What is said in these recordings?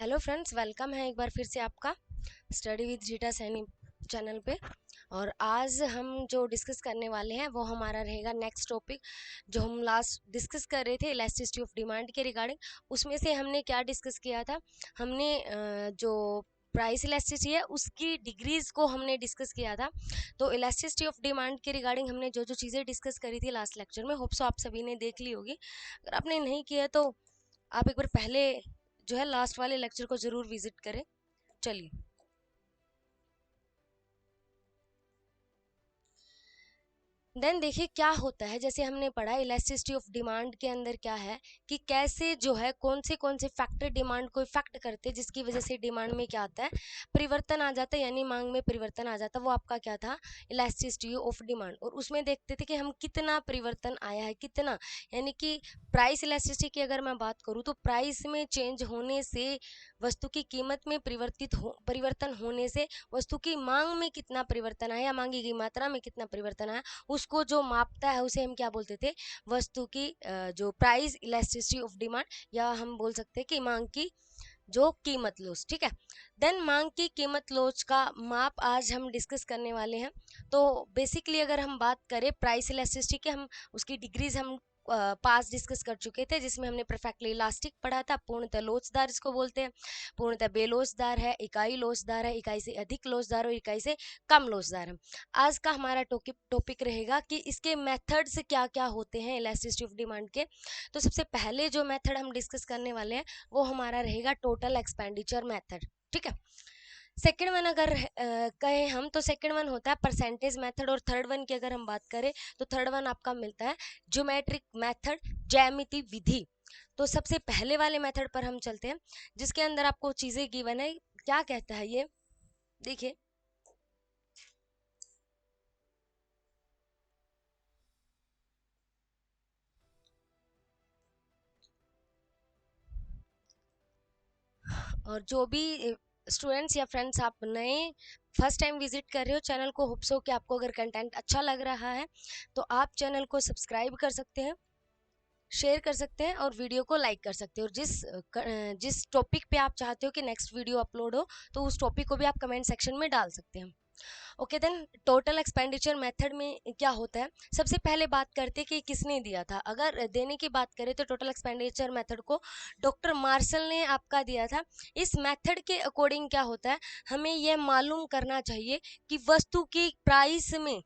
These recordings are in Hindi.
हेलो फ्रेंड्स, वेलकम है एक बार फिर से आपका study with zeta Saini channel पे। और आज हम जो डिस्कस करने वाले हैं वो हमारा रहेगा नेक्स्ट टॉपिक, जो हम लास्ट डिस्कस कर रहे थे इलास्टिसिटी ऑफ डिमांड के रिगार्डिंग। उसमें से हमने क्या डिस्कस किया था? हमने जो प्राइस इलास्टिसिटी है उसकी डिग्रीज को हमने डिस्कस किया था। तो इलास्टिसिटी ऑफ डिमांड के रिगार्डिंग हमने जो जो चीज़ें डिस्कस करी थी लास्ट लेक्चर में, होप सो आप सभी ने देख ली होगी। अगर आपने नहीं किया तो आप एक बार पहले जो है लास्ट वाले लेक्चर को जरूर विजिट करें। चलिए, देन देखिए क्या होता है। जैसे हमने पढ़ा इलास्टिसिटी ऑफ डिमांड के अंदर क्या है कि कैसे जो है कौन से फैक्टर डिमांड को इफेक्ट करते हैं, जिसकी वजह से डिमांड में क्या आता है, परिवर्तन आ जाता है, यानी मांग में परिवर्तन आ जाता है। वो आपका क्या था, इलास्टिसिटी ऑफ डिमांड। और उसमें देखते थे कि हम कितना परिवर्तन आया है, कितना, यानी कि प्राइस इलास्टिसिटी की अगर मैं बात करूँ तो प्राइस में चेंज होने से वस्तु की कीमत में परिवर्तन होने से वस्तु की मांग में कितना परिवर्तन आया, मांगी गई मात्रा में कितना परिवर्तन आया, उसको जो मापता है उसे हम क्या बोलते थे, वस्तु की जो प्राइस इलास्टिसिटी ऑफ डिमांड, या हम बोल सकते हैं कि मांग की जो कीमत लॉस। ठीक है, देन मांग की कीमत लॉस का माप आज हम डिस्कस करने वाले हैं। तो बेसिकली अगर हम बात करें प्राइस इलास्टिसिटी के, हम उसकी डिग्रीज हम पास डिस्कस कर चुके थे, जिसमें हमने परफेक्टली इलास्टिक पढ़ा था, पूर्णतः लोचदार इसको बोलते हैं, पूर्णतः बेलोचदार है, इकाई लोचदार है, इकाई से अधिक लोचदार और इकाई से कम लोचदार है। आज का हमारा टॉपिक रहेगा कि इसके मेथड्स क्या क्या होते हैं इलास्टिसिटी ऑफ डिमांड के। तो सबसे पहले जो मेथड हम डिस्कस करने वाले हैं वो हमारा रहेगा टोटल एक्सपेंडिचर मेथड। ठीक है, सेकेंड वन अगर कहें हम तो सेकेंड वन होता है परसेंटेज मेथड। और थर्ड वन की अगर हम बात करें तो थर्ड वन आपका मिलता है ज्योमेट्रिक मेथड, ज्यामिति विधि। तो सबसे पहले वाले मेथड पर हम चलते हैं, जिसके अंदर आपको चीजें गिवन है। क्या कहता है ये, देखिए, और जो भी स्टूडेंट्स या फ्रेंड्स आप नए फर्स्ट टाइम विजिट कर रहे हो चैनल को, होप्स हो कि आपको अगर कंटेंट अच्छा लग रहा है तो आप चैनल को सब्सक्राइब कर सकते हैं, शेयर कर सकते हैं और वीडियो को लाइक कर सकते हो। और जिस टॉपिक पे आप चाहते हो कि नेक्स्ट वीडियो अपलोड हो तो उस टॉपिक को भी आप कमेंट सेक्शन में डाल सकते हैं। Okay, then total expenditure method में क्या होता है, सबसे पहले बात करते हैं कि किसने दिया था। अगर देने की बात करें तो टोटल एक्सपेंडिचर मेथड को डॉक्टर मार्शल ने आपका दिया था। इस मेथड के अकॉर्डिंग क्या होता है, हमें यह मालूम करना चाहिए कि वस्तु की प्राइस में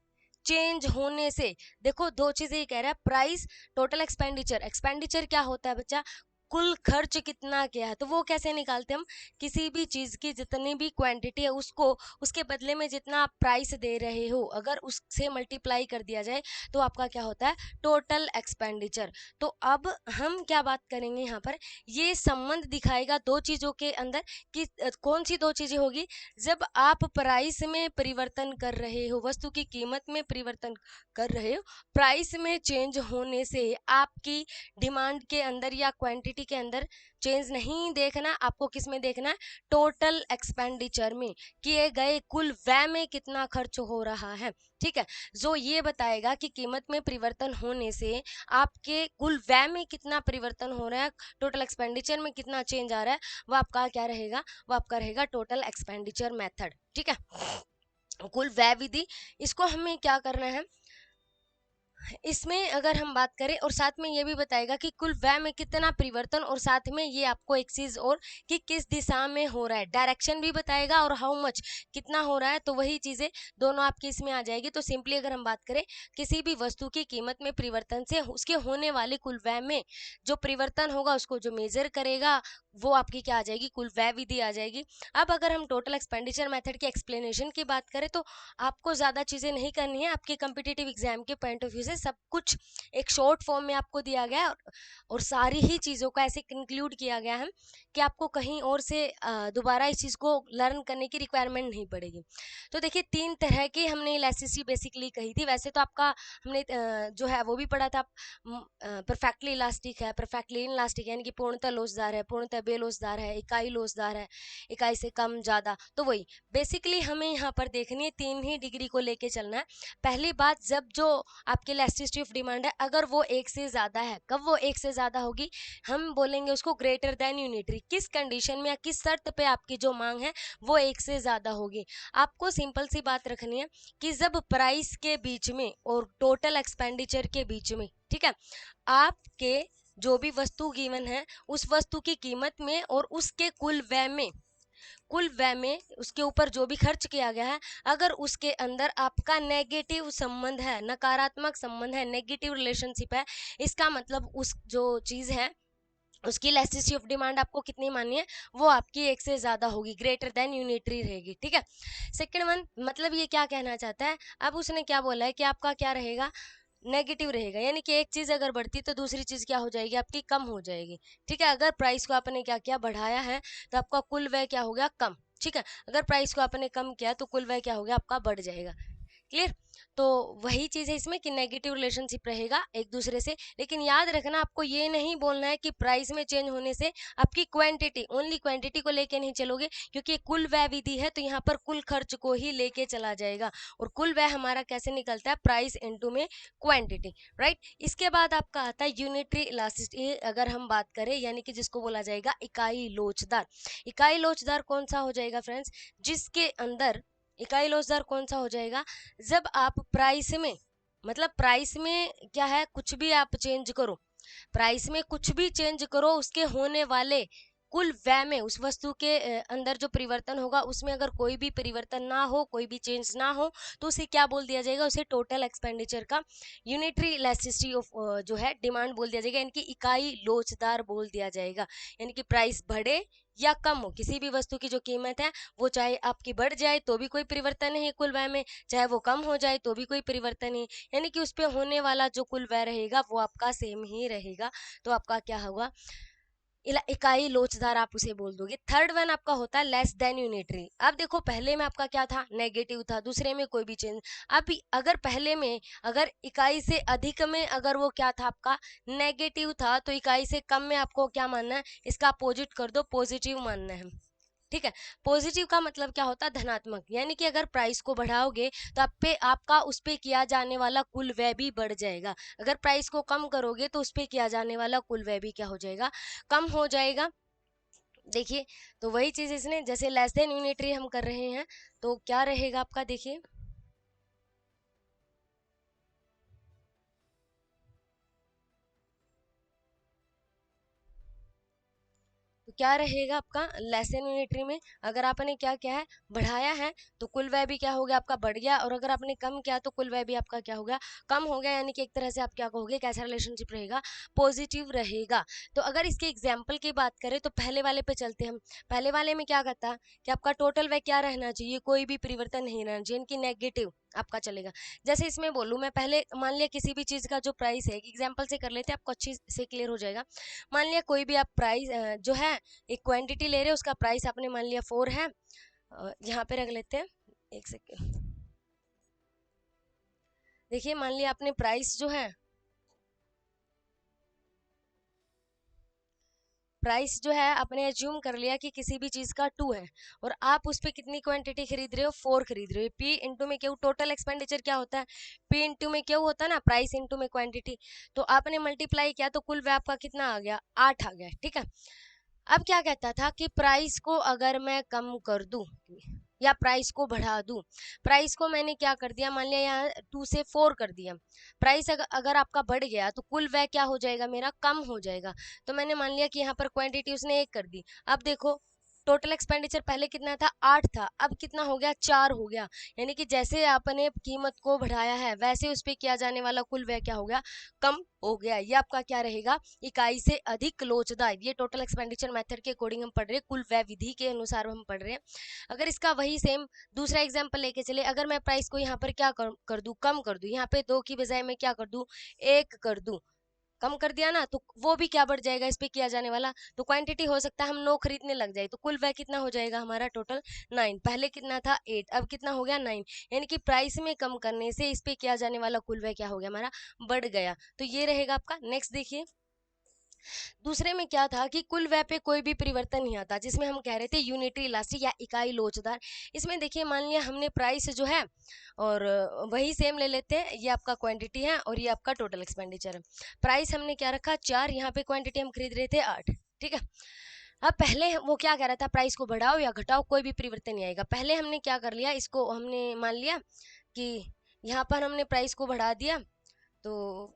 चेंज होने से, देखो दो चीजें ये कह रहा है, प्राइस, टोटल एक्सपेंडिचर। एक्सपेंडिचर क्या होता है बच्चा, कुल खर्च कितना किया है। तो वो कैसे निकालते हैं हम, किसी भी चीज की जितनी भी क्वांटिटी है उसको, उसके बदले में जितना आप प्राइस दे रहे हो अगर उससे मल्टीप्लाई कर दिया जाए तो आपका क्या होता है, टोटल एक्सपेंडिचर। तो अब हम क्या बात करेंगे यहाँ पर, ये संबंध दिखाएगा दो चीजों के अंदर कि कौन सी दो चीजें होगी, जब आप प्राइस में परिवर्तन कर रहे हो, वस्तु की कीमत में परिवर्तन कर रहे हो, प्राइस में चेंज होने से आपकी डिमांड के अंदर या क्वांटिटी के अंदर चेंज नहीं देखना, आपको किस में देखना है, टोटल एक्सपेंडिचर में, किए गए कुल व्यय में कितना खर्च हो रहा है। ठीक है, जो ये बताएगा कि कीमत में परिवर्तन होने से आपके कुल व्यय में कितना परिवर्तन हो रहा है, टोटल एक्सपेंडिचर में कितना चेंज आ रहा है, वो आपका क्या रहेगा, वो आपका रहेगा टोटल एक्सपेंडिचर मेथड। ठीक है, कुल व्यय विधि, इसको हमें क्या करना है, इसमें अगर हम बात करें और साथ में ये भी बताएगा कि कुल व्यय में कितना परिवर्तन, और साथ में ये आपको एक चीज और कि किस दिशा में हो रहा है, डायरेक्शन भी बताएगा और हाउ मच कितना हो रहा है। तो वही चीजें दोनों आपकी इसमें आ जाएगी। तो सिंपली अगर हम बात करें, किसी भी वस्तु की कीमत में परिवर्तन से उसके होने वाले कुल व्यय में जो परिवर्तन होगा उसको जो मेजर करेगा वो आपकी क्या आ जाएगी, कुल व्यय विधि आ जाएगी। अब अगर हम टोटल एक्सपेंडिचर मेथड की एक्सप्लेनेशन की बात करें तो आपको ज़्यादा चीज़ें नहीं करनी है, आपके कम्पिटिटिव एग्जाम के पॉइंट ऑफ व्यू से सब कुछ एक शॉर्ट फॉर्म में आपको दिया गया है, और सारी ही चीज़ों को ऐसे कंक्लूड किया गया है कि आपको कहीं और से दोबारा इस चीज़ को लर्न करने की रिक्वायरमेंट नहीं पड़ेगी। तो देखिए तीन तरह की हमने इलास्टिसिटी बेसिकली कही थी। वैसे तो आपका हमने जो है वो भी पढ़ा था, परफेक्टली इलास्टिक है, परफेक्टली इनलास्टिक है, यानी कि पूर्णतः लोचदार है, पूर्णतः बेलोचदार है, इकाई लोचदार है, इकाई से कम ज़्यादा। तो वही बेसिकली हमें यहाँ पर देखनी है, 3 ही डिग्री को लेके चलना है। पहली बात, जब जो आपके इलास्टिसिटी ऑफ डिमांड है अगर वो 1 से ज़्यादा है, कब वो 1 से ज़्यादा होगी, हम बोलेंगे उसको ग्रेटर देन यूनिटरी। किस कंडीशन में या किस शर्त पे आपकी जो मांग है वो 1 से ज़्यादा होगी। आपको सिंपल सी बात रखनी है कि जब प्राइस के बीच में और टोटल एक्सपेंडिचर के बीच में, ठीक है, आपके जो भी वस्तु गिवन है उस वस्तु की कीमत में और उसके कुल व्यय में उसके ऊपर जो भी खर्च किया गया है, अगर उसके अंदर आपका नेगेटिव संबंध है, नकारात्मक संबंध है, नेगेटिव रिलेशनशिप है, इसका मतलब उस जो चीज़ है उसकी इलास्टिसिटी ऑफ डिमांड आपको कितनी माननी है, वो आपकी 1 से ज़्यादा होगी, ग्रेटर देन यूनिटरी रहेगी। ठीक है, सेकंड वन, मतलब ये क्या कहना चाहता है, अब उसने क्या बोला है कि आपका क्या रहेगा, नेगेटिव रहेगा, यानी कि एक चीज़ अगर बढ़ती तो दूसरी चीज़ क्या हो जाएगी, आपकी कम हो जाएगी। ठीक है, अगर प्राइस को आपने क्या किया, बढ़ाया है, तो आपका कुल व्यय क्या हो गया, कम। ठीक है, अगर प्राइस को आपने कम किया तो कुल व्यय क्या हो गया, आपका बढ़ जाएगा। क्लियर। तो वही चीज़ है इसमें कि नेगेटिव रिलेशनशिप रहेगा एक दूसरे से, लेकिन याद रखना आपको ये नहीं बोलना है कि प्राइस में चेंज होने से आपकी क्वांटिटी, ओनली क्वांटिटी को लेके नहीं चलोगे, क्योंकि कुल व्यय विधि है तो यहाँ पर कुल खर्च को ही लेके चला जाएगा, और कुल व्यय हमारा कैसे निकलता है, प्राइस इनटू में क्वांटिटी, राइट। इसके बाद आपका आता है यूनिटरी इलास्टिसिटी, अगर हम बात करें, यानी कि जिसको बोला जाएगा इकाई लोचदार। इकाई लोचदार कौन सा हो जाएगा फ्रेंड्स, जिसके अंदर इकाई लोचदार कौन सा हो जाएगा, जब आप प्राइस में, मतलब प्राइस में क्या है, कुछ भी आप चेंज करो, प्राइस में कुछ भी चेंज करो, उसके होने वाले कुल व्यय में, उस वस्तु के अंदर जो परिवर्तन होगा उसमें अगर कोई भी परिवर्तन ना हो, कोई भी चेंज ना हो, तो उसे क्या बोल दिया जाएगा, उसे टोटल एक्सपेंडिचर का यूनिटरी इलास्टिसिटी ऑफ जो है डिमांड बोल दिया जाएगा, यानी कि इकाई लोचदार बोल दिया जाएगा। यानी कि प्राइस बढ़े या कम हो, किसी भी वस्तु की जो कीमत है वो चाहे आपकी बढ़ जाए तो भी कोई परिवर्तन नहीं कुल व्यय में, चाहे वो कम हो जाए तो भी कोई परिवर्तन नहीं, यानी कि उस पर होने वाला जो कुल व्यय रहेगा वो आपका सेम ही रहेगा। तो आपका क्या होगा, इकाई लोचदार आप उसे बोल दोगे। थर्ड वन आपका होता है लेस देन यूनिटरी। अब देखो पहले में आपका क्या था, नेगेटिव था, दूसरे में कोई भी चेंज। अब अगर पहले में अगर इकाई से अधिक में अगर वो क्या था, आपका नेगेटिव था, तो इकाई से कम में आपको क्या मानना है, इसका अपोजिट कर दो, पॉजिटिव मानना है। ठीक है, पॉजिटिव का मतलब क्या होता है, धनात्मक, यानी कि अगर प्राइस को बढ़ाओगे तो आप पे आपका उस पे किया जाने वाला कुल व्यय भी बढ़ जाएगा, अगर प्राइस को कम करोगे तो उस पे किया जाने वाला कुल व्यय भी क्या हो जाएगा, कम हो जाएगा। देखिए, तो वही चीज इसने, जैसे लेस देन यूनिटरी हम कर रहे हैं तो क्या रहेगा आपका, देखिए तो क्या रहेगा आपका, लेसन यूनिटरी में अगर आपने क्या किया है, बढ़ाया है, तो कुल व्यय भी क्या हो गया, आपका बढ़ गया, और अगर आपने कम किया तो कुल व्यय भी आपका क्या हो गया, कम हो गया, यानी कि एक तरह से आप क्या कहोगे, कैसा रिलेशनशिप रहेगा, पॉजिटिव रहेगा। तो अगर इसके एग्जाम्पल की बात करें तो पहले वाले पे चलते हम। पहले वाले में क्या कहता कि आपका टोटल व्यय क्या रहना चाहिए, कोई भी परिवर्तन नहीं रहना चाहिए, इनकी नेगेटिव आपका चलेगा। जैसे इसमें बोलूँ मैं, पहले मान लिया किसी भी चीज़ का जो प्राइस है, एग्जाम्पल से कर लेते हैं, आपको अच्छी से क्लियर हो जाएगा। मान लिया कोई भी आप प्राइस जो है, एक क्वांटिटी ले रहे हो, उसका प्राइस आपने मान लिया 4 है, यहाँ पे रख लेते हैं, एक सेकेंड। देखिए मान लिया आपने प्राइस जो है, प्राइस जो है आपने एज्यूम कर लिया कि किसी भी चीज का 2 है, और आप उस पर कितनी क्वांटिटी खरीद रहे हो, 4 खरीद रहे हो। पी इंटू में क्यू, टोटल एक्सपेंडिचर क्या होता है, पी इंटू में क्यू होता है ना, प्राइस इंटू में क्वांटिटी। तो आपने मल्टीप्लाई किया तो कुल व्यय आपका कितना आ गया, 8 आ गया। ठीक है, अब क्या कहता था कि प्राइस को अगर मैं कम कर दूं या प्राइस को बढ़ा दूं, प्राइस को मैंने क्या कर दिया, मान लिया यहाँ 2 से 4 कर दिया, प्राइस अगर आपका बढ़ गया तो कुल व्यय क्या हो जाएगा, मेरा कम हो जाएगा। तो मैंने मान लिया कि यहाँ पर क्वांटिटी उसने 1 कर दी। अब देखो टोटल एक्सपेंडिचर पहले कितना था, 8 था, अब कितना हो गया, 4 हो गया। यानी कि जैसे आपने कीमत को बढ़ाया है वैसे उस पर किया जाने वाला कुल व्यय क्या हो गया, कम हो गया। ये आपका क्या रहेगा, इकाई से अधिक लोचदार। ये टोटल एक्सपेंडिचर मेथड के अकॉर्डिंग हम पढ़ रहे हैं, कुल व्यय विधि के अनुसार हम पढ़ रहे हैं। अगर इसका वही सेम दूसरा एग्जाम्पल लेके चले, अगर मैं प्राइस को यहाँ पर क्या कर दूं, कम कर दूं, यहाँ पे 2 की बजाय मैं क्या कर दूं, 1 कर दूं, कम कर दिया ना, तो वो भी क्या बढ़ जाएगा, इस पे किया जाने वाला, तो क्वांटिटी हो सकता है हम 9 खरीदने लग जाए, तो कुल व्यय कितना हो जाएगा हमारा, टोटल 9। पहले कितना था, 8, अब कितना हो गया, 9। यानी कि प्राइस में कम करने से इस पे किया जाने वाला कुल व्यय क्या हो गया, हमारा बढ़ गया। तो ये रहेगा आपका। नेक्स्ट देखिए, दूसरे में क्या था कि कुल व्यय पे कोई भी परिवर्तन नहीं आता, जिसमें हम कह रहे थे यूनिटरी इलास्टिक या इकाई लोचदार। इसमें देखिए मान लिया हमने प्राइस जो है और वही सेम ले लेते हैं, ये आपका क्वांटिटी है और ये आपका टोटल एक्सपेंडिचर है। प्राइस हमने क्या रखा 4, यहाँ पे क्वांटिटी हम खरीद रहे थे 8, ठीक है। अब पहले वो क्या कह रहा था, प्राइस को बढ़ाओ या घटाओ कोई भी परिवर्तन नहीं आएगा। पहले हमने क्या कर लिया, इसको हमने मान लिया कि यहाँ पर हमने प्राइस को बढ़ा दिया, तो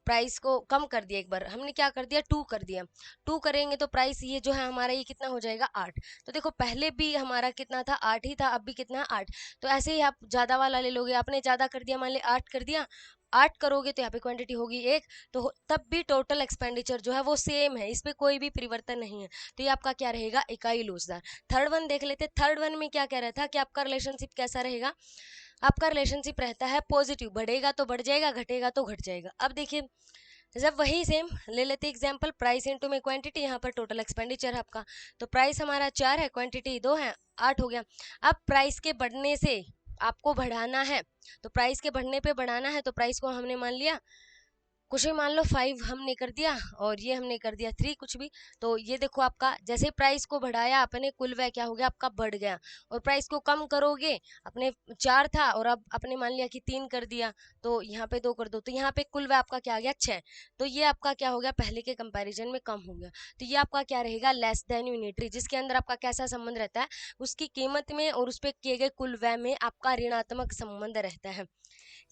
प्राइस को कम कर दिया, एक बार हमने क्या कर दिया 2 कर दिया। 2 करेंगे तो प्राइस ये जो है हमारा ये कितना हो जाएगा 8। तो देखो पहले भी हमारा कितना था 8 ही था, अब भी कितना है 8। तो ऐसे ही आप ज़्यादा वाला ले लोगे, आपने ज़्यादा कर दिया, मान लिया 8 कर दिया, 8 करोगे तो यहाँ पे क्वांटिटी होगी 1, तो तब भी टोटल एक्सपेंडिचर जो है वो सेम है, इस पे कोई भी परिवर्तन नहीं है। तो ये आपका क्या रहेगा, इकाई लोचदार। थर्ड वन देख लेते, थर्ड वन में क्या कह रहा था कि आपका रिलेशनशिप कैसा रहेगा, आपका रिलेशनशिप रहता है पॉजिटिव, बढ़ेगा तो बढ़ जाएगा, घटेगा तो घट जाएगा। अब देखिए जब वही सेम ले लेते एग्जांपल, प्राइस इनटू में क्वांटिटी, यहाँ पर टोटल एक्सपेंडिचर है आपका, तो प्राइस हमारा 4 है, क्वांटिटी 2 है, 8 हो गया। अब प्राइस के बढ़ने से आपको बढ़ाना है, तो प्राइस के बढ़ने पे बढ़ाना है, तो प्राइस को हमने मान लिया कुछ भी, मान लो 5 हमने कर दिया और ये हमने कर दिया 3, कुछ भी। तो ये देखो आपका जैसे प्राइस को बढ़ाया आपने, कुल व्यय क्या हो गया आपका बढ़ गया। और प्राइस को कम करोगे, अपने 4 था और अब आपने मान लिया कि 3 कर दिया, तो यहाँ पे 2 कर दो, तो यहाँ पे कुल व्यय आपका क्या आ गया 6। तो ये आपका क्या हो गया, पहले के कंपैरिजन में कम हो गया। तो ये आपका क्या रहेगा, लेस देन यूनिटरी, जिसके अंदर आपका कैसा संबंध रहता है, उसकी कीमत में और उस पर किए गए कुल व्यय में आपका ऋणात्मक संबंध रहता है।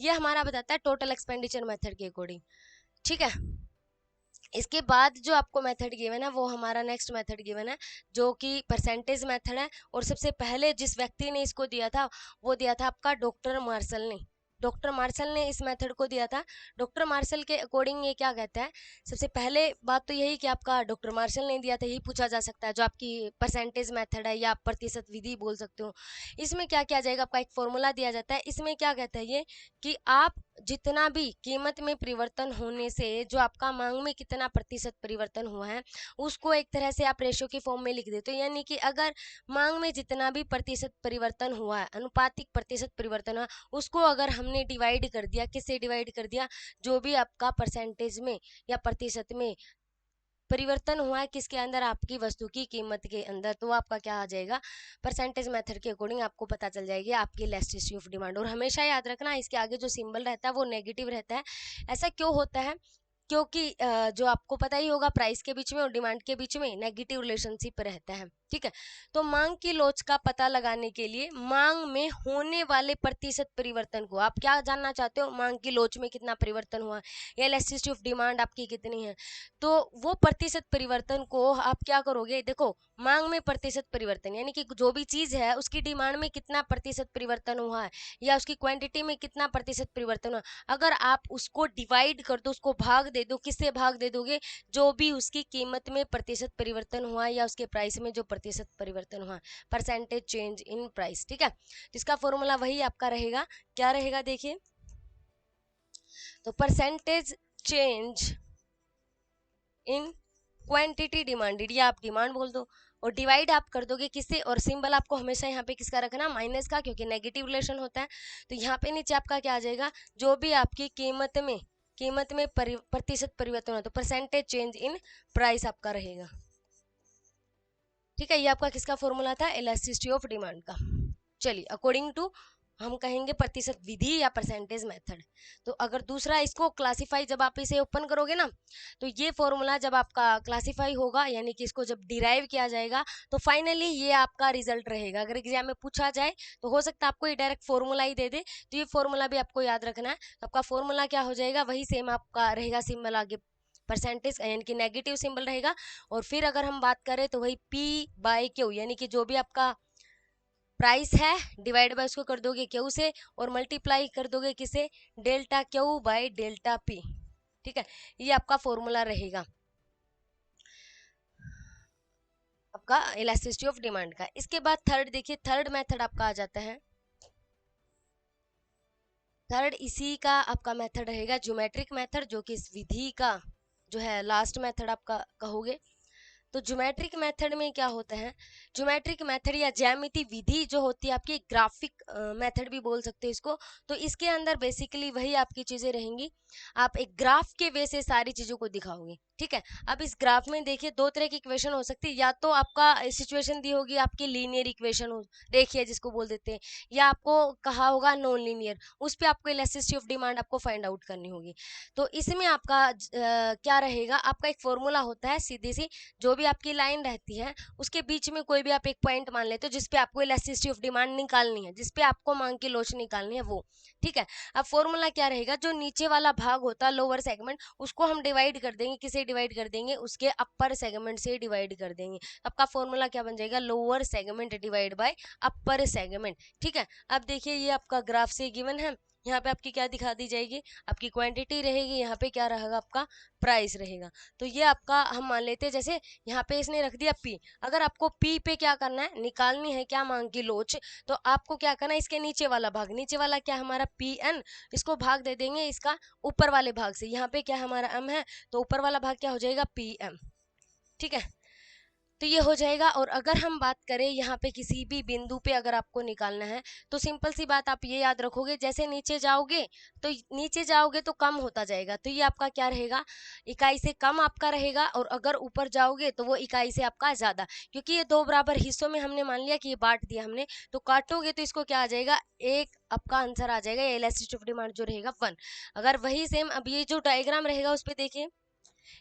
ये हमारा बताता है टोटल एक्सपेंडिचर मेथड के अकॉर्डिंग, ठीक है। इसके बाद जो आपको मेथड गिवन है वो हमारा नेक्स्ट मेथड गिवन है, जो कि परसेंटेज मेथड है। और सबसे पहले जिस व्यक्ति ने इसको दिया था वो दिया था आपका डॉक्टर मार्शल ने। डॉक्टर मार्शल ने इस मेथड को दिया था। डॉक्टर मार्शल के अकॉर्डिंग ये क्या कहता है, सबसे पहले बात तो यही कि आपका डॉक्टर मार्शल ने दिया था, यही पूछा जा सकता है, जो आपकी परसेंटेज मेथड है या आप प्रतिशत विधि बोल सकते हो। इसमें क्या किया जाएगा, आपका एक फॉर्मूला दिया जाता है। इसमें क्या कहता है ये कि आप जितना भी कीमत में परिवर्तन होने से जो आपका मांग में कितना प्रतिशत परिवर्तन हुआ है, उसको एक तरह से आप रेशो के फॉर्म में लिख देते हो। यानी कि अगर मांग में जितना भी प्रतिशत परिवर्तन हुआ है, अनुपातिक प्रतिशत परिवर्तन हुआ, उसको अगर हमने डिवाइड कर दिया, किससे डिवाइड कर दिया, जो भी आपका परसेंटेज में या प्रतिशत में परिवर्तन हुआ है किसके अंदर, आपकी वस्तु की कीमत के अंदर, तो आपका क्या आ जाएगा, परसेंटेज मेथड के अकॉर्डिंग आपको पता चल जाएगी आपकी इलास्टिसिटी ऑफ डिमांड। और हमेशा याद रखना इसके आगे जो सिंबल रहता है वो नेगेटिव रहता है। ऐसा क्यों होता है, क्योंकि जो आपको पता ही होगा प्राइस के बीच में और डिमांड के बीच में नेगेटिव रिलेशनशिप रहता है, ठीक है। तो मांग की लोच का पता लगाने के लिए मांग में होने वाले प्रतिशत परिवर्तन को, आप क्या जानना चाहते हो, मांग की लोच में कितना परिवर्तन हुआ या इलास्टिसिटी ऑफ डिमांड आपकी कितनी है, तो वो प्रतिशत परिवर्तन को आप क्या करोगे, देखो मांग में प्रतिशत परिवर्तन यानी कि जो भी चीज है उसकी डिमांड में कितना प्रतिशत परिवर्तन हुआ है या उसकी क्वांटिटी में कितना प्रतिशत परिवर्तन हुआ, अगर आप उसको डिवाइड कर दो, उसको भाग दे दो, किससे भाग दे दोगे, जो भी उसकी कीमत में प्रतिशत परिवर्तन हुआ या उसके प्राइस में जो प्रतिशत परिवर्तन हुआ, परसेंटेज चेंज इन प्राइस, ठीक है। तो इसका फॉर्मूला वही आपका रहेगा, क्या रहेगा देखिए, तो percentage change in quantity demanded, या आप डिमांड बोल दो, और डिवाइड आप कर दोगे किससे, और सिंबल आपको हमेशा यहाँ पे किसका रखना, माइनस का, क्योंकि नेगेटिव रिलेशन होता है। तो यहाँ पे नीचे आपका क्या आ जाएगा, जो भी आपकी कीमत में प्रतिशत परिवर्तन हो, तो परसेंटेज चेंज इन प्राइस आपका रहेगा, ठीक है। ये आपका किसका फॉर्मूला था, इलास्टिसिटी ऑफ डिमांड का। चलिए अकॉर्डिंग टू हम कहेंगे प्रतिशत विधि या परसेंटेज मेथड। तो अगर दूसरा इसको क्लासिफाई, जब आप इसे ओपन करोगे ना, तो ये फॉर्मूला जब आपका क्लासिफाई होगा यानी कि इसको जब डिराइव किया जाएगा, तो फाइनली ये आपका रिजल्ट रहेगा। अगर एग्जाम में पूछा जाए तो हो सकता है आपको ये डायरेक्ट फॉर्मूला ही दे दे, तो ये फॉर्मूला भी आपको याद रखना है। तो आपका फॉर्मूला क्या हो जाएगा, वही सेम आपका रहेगा, सिंबल आगे परसेंटेज यानी कि नेगेटिव सिंबल रहेगा। और फिर अगर हम बात करें तो वही P/Q यानी कि जो भी आपका प्राइस है डिवाइड बाय उसको कर दोगे क्यू से, और मल्टीप्लाई कर दोगे किसे, delta Q by delta P, ठीक है। ये आपका फॉर्मूला रहेगा आपका इलास्टिसिटी ऑफ डिमांड का। इसके बाद थर्ड देखिए, थर्ड मेथड आपका आ जाता है, थर्ड इसी का आपका मेथड रहेगा ज्योमेट्रिक मेथड, जो कि इस विधि का जो है लास्ट मेथड आपका कहोगे। तो ज्योमेट्रिक मेथड में क्या होता है, ज्योमेट्रिक मेथड या ज्यामिति विधि जो होती है आपकी, ग्राफिक मेथड भी बोल सकते हो इसको, तो इसके अंदर बेसिकली वही आपकी चीजें रहेंगी, आप एक ग्राफ के वे से सारी चीजों को दिखाओगे। ठीक है, अब इस ग्राफ में देखिए दो तरह की इक्वेशन हो सकती है, या तो आपका सिचुएशन दी होगी आपकी लीनियर इक्वेशन हो, रेखीय जिसको बोल देते हैं, या आपको कहा होगा नॉन लीनियर, उस पर आपको इलास्टिसिटी ऑफ डिमांड आपको फाइंड आउट करनी होगी। तो इसमें आपका क्या रहेगा, आपका एक फॉर्मूला होता है, सीधी सी जो भी आपकी लाइन रहती है उसके बीच में कोई भी आप एक पॉइंट मान लेते हो जिसपे आपको इलास्टिसिटी ऑफ डिमांड निकालनी है, जिसपे आपको मांग की लोच निकालनी है वो। ठीक है, अब फॉर्मूला क्या रहेगा, जो नीचे वाला भाग होता है लोअर सेगमेंट, उसको हम डिवाइड कर देंगे, किसे डिवाइड कर देंगे, उसके अपर सेगमेंट से डिवाइड कर देंगे। आपका फॉर्मूला क्या बन जाएगा, lower segment divide by upper segment. ठीक है, अब देखिए ये आपका ग्राफ से गिवन है, यहाँ पे आपकी क्या दिखा दी जाएगी, आपकी क्वांटिटी रहेगी, यहाँ पे क्या रहेगा आपका प्राइस रहेगा। तो ये आपका हम मान लेते हैं, जैसे यहाँ पे इसने रख दिया पी, अगर आपको पी पे क्या करना है, निकालनी है क्या मांग की लोच, तो आपको क्या करना है, इसके नीचे वाला भाग, नीचे वाला क्या हमारा पी एन, इसको भाग दे देंगे इसका ऊपर वाले भाग से, यहाँ पे क्या हमारा एम है, तो ऊपर वाला भाग क्या हो जाएगा पी एम। ठीक है, तो ये हो जाएगा। और अगर हम बात करें यहाँ पे किसी भी बिंदु पे अगर आपको निकालना है, तो सिंपल सी बात आप ये याद रखोगे, जैसे नीचे जाओगे तो नीचे जाओगे तो कम होता जाएगा, तो ये आपका क्या रहेगा, इकाई से कम आपका रहेगा, और अगर ऊपर जाओगे तो वो इकाई से आपका ज्यादा, क्योंकि ये दो बराबर हिस्सों में हमने मान लिया कि ये बांट दिया हमने, तो काटोगे तो इसको क्या आ जाएगा, एक आपका आंसर आ जाएगा, इलास्टिसिटी ऑफ डिमांड जो रहेगा 1। अगर वही सेम अब ये जो डायग्राम रहेगा उस पर देखिए,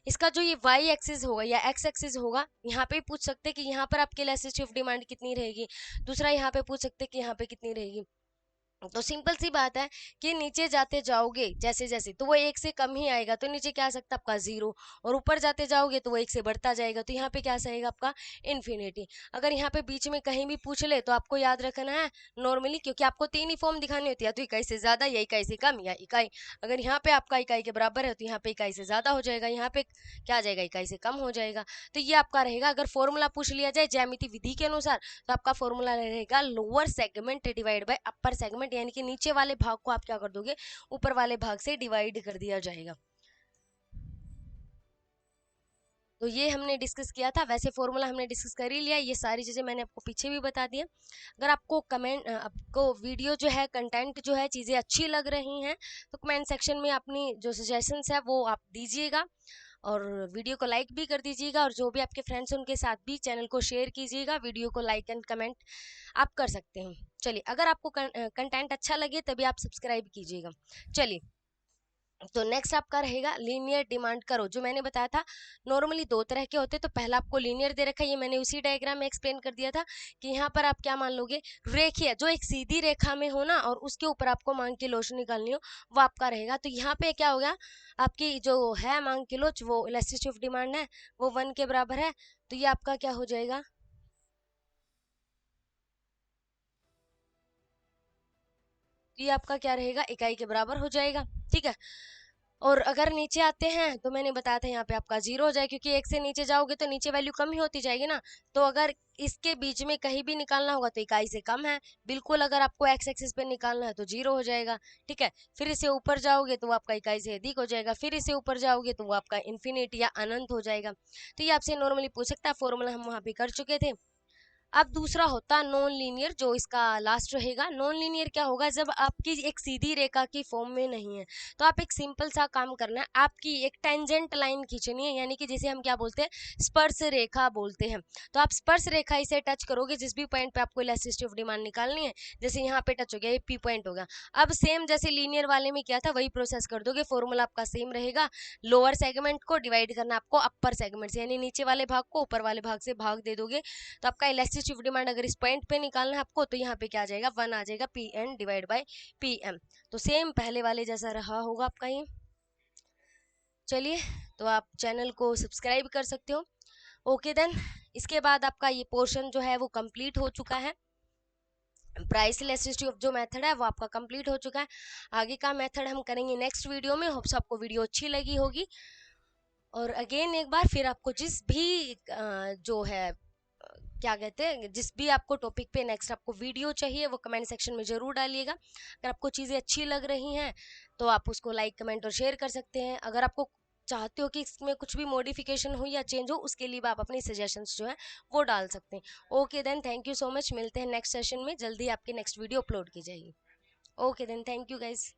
इसका जो ये y एक्सिस होगा या x एक्सिस होगा, यहाँ पे पूछ सकते हैं कि यहाँ पर आपके इलास्टिसिटी ऑफ डिमांड कितनी रहेगी, दूसरा यहाँ पे पूछ सकते हैं कि यहाँ पे कितनी रहेगी। तो सिंपल सी बात है कि नीचे जाते जाओगे जैसे जैसे तो वो एक से कम ही आएगा, तो नीचे क्या आ सकता है आपका 0, और ऊपर जाते जाओगे तो वो एक से बढ़ता जाएगा, तो यहाँ पे क्या सहेगा आपका इन्फिनिटी। अगर यहाँ पे बीच में कहीं भी पूछ ले तो आपको याद रखना है नॉर्मली, क्योंकि आपको तीन ही फॉर्म दिखानी होती है, तो इकाई से ज्यादा या इकाई से कम या इकाई, अगर यहाँ पे आपका इकाई के बराबर है तो यहाँ पे इकाई से ज्यादा हो जाएगा, यहाँ पे क्या आ जाएगा, इकाई से कम हो जाएगा। तो ये आपका रहेगा, अगर फॉर्मूला पूछ लिया जाए ज्यामिति विधि के अनुसार, तो आपका फॉर्मूला रहेगा lower segment divide by upper segment, यानी कि नीचे वाले भाग को आप क्या कर दोगे, ऊपर वाले भाग से डिवाइड कर दिया जाएगा। तो ये हमने डिस्कस किया था, वैसे फॉर्मूला हमने डिस्कस कर ही लिया, ये सारी चीज़ें मैंने आपको पीछे भी बता दी है। अगर आपको आपको वीडियो जो है, कंटेंट जो है, चीज़ें अच्छी लग रही हैं, तो कमेंट सेक्शन में अपनी जो सजेशंस है वो आप दीजिएगा, और वीडियो को लाइक भी कर दीजिएगा, और जो भी आपके फ्रेंड्स हैं उनके साथ भी चैनल को शेयर कीजिएगा, वीडियो को लाइक एंड कमेंट आप कर सकते हैं। चलिए, अगर आपको कंटेंट अच्छा लगे तभी आप सब्सक्राइब कीजिएगा। चलिए, तो नेक्स्ट आपका रहेगा लीनियर डिमांड करो, जो मैंने बताया था नॉर्मली दो तरह के होते हैं। तो पहला आपको लीनियर दे रखा है, ये मैंने उसी डायग्राम में एक्सप्लेन कर दिया था कि यहाँ पर आप क्या मान लोगे, रेखीय जो एक सीधी रेखा में हो ना, और उसके ऊपर आपको मांग की लोच निकालनी हो, वो आपका रहेगा। तो यहाँ पे क्या हो गया, आपकी जो है मांग की लोच, वो इलास्टिसिटी ऑफ डिमांड है, वो 1 के बराबर है, तो ये आपका क्या हो जाएगा, तो ये आपका क्या रहेगा, इकाई के बराबर हो जाएगा। ठीक है, और अगर नीचे आते हैं तो मैंने बताया था यहाँ पे आपका 0 हो जाए, क्योंकि एक से नीचे जाओगे तो नीचे वैल्यू कम ही होती जाएगी ना, तो अगर इसके बीच में कहीं भी निकालना होगा तो इकाई से कम है बिल्कुल, अगर आपको एक्स एक्सिस पे निकालना है तो 0 हो जाएगा। ठीक है, फिर इसे ऊपर जाओगे तो वो आपका इकाई से अधिक हो जाएगा, फिर इसे ऊपर जाओगे तो वो आपका इन्फिनिटी या अनंत हो जाएगा। तो ये आपसे नॉर्मली पूछ सकता है, फॉर्मूला हम वहाँ पे कर चुके थे। अब दूसरा होता है नॉन लीनियर, जो इसका लास्ट रहेगा। नॉन लीनियर क्या होगा, जब आपकी एक सीधी रेखा की फॉर्म में नहीं है, तो आप एक सिंपल सा काम करना है, आपकी एक टेंजेंट लाइन खींचनी है, यानी कि जिसे हम क्या बोलते हैं, स्पर्श रेखा बोलते हैं। तो आप स्पर्श रेखा इसे टच करोगे, जिस भी पॉइंट पे आपको इलास्टिसिटी ऑफ डिमांड निकालनी है, जैसे यहाँ पे टच हो गया, ये पी पॉइंट हो गया। अब सेम जैसे लीनियर वाले में किया था वही प्रोसेस कर दोगे, फॉर्मूला आपका सेम रहेगा, लोअर सेगमेंट को डिवाइड करना आपको अपर सेगमेंट से, यानी नीचे वाले भाग को ऊपर वाले भाग से भाग दे दोगे, तो आपका इलास्टिसिटी ऑफ डिमांड अगर इस पॉइंट पे निकालना है आपको, तो यहाँ पे क्या आ जाएगा, 1 आ जाएगा, P N divide by P M. तो सेम पहले वाले जैसा रहा होगा आपका ये। चलिए, तो आप चैनल को सब्सक्राइब कर सकते हो। ओके देन, इसके बाद आपका ये पोर्शन जो है वो कंप्लीट हो चुका है, प्राइस इलास्टिसिटी ऑफ जो मेथड है वो आपका कंप्लीट हो चुका है। आगे का मेथड हम करेंगे नेक्स्ट वीडियो में। होप्स आपको वीडियो अच्छी लगी होगी, और अगेन एक बार फिर आपको जिस भी जो है क्या कहते हैं, जिस भी आपको टॉपिक पे नेक्स्ट आपको वीडियो चाहिए वो कमेंट सेक्शन में ज़रूर डालिएगा। अगर आपको चीज़ें अच्छी लग रही हैं तो आप उसको लाइक कमेंट और शेयर कर सकते हैं। अगर आपको चाहते हो कि इसमें कुछ भी मॉडिफिकेशन हो या चेंज हो, उसके लिए भी आप अपनी सजेशंस जो है वो डाल सकते हैं। Okay then, thank you so much, मिलते हैं नेक्स्ट सेशन में, जल्दी आपकी नेक्स्ट वीडियो अपलोड की जाएगी। Okay then, thank you guys.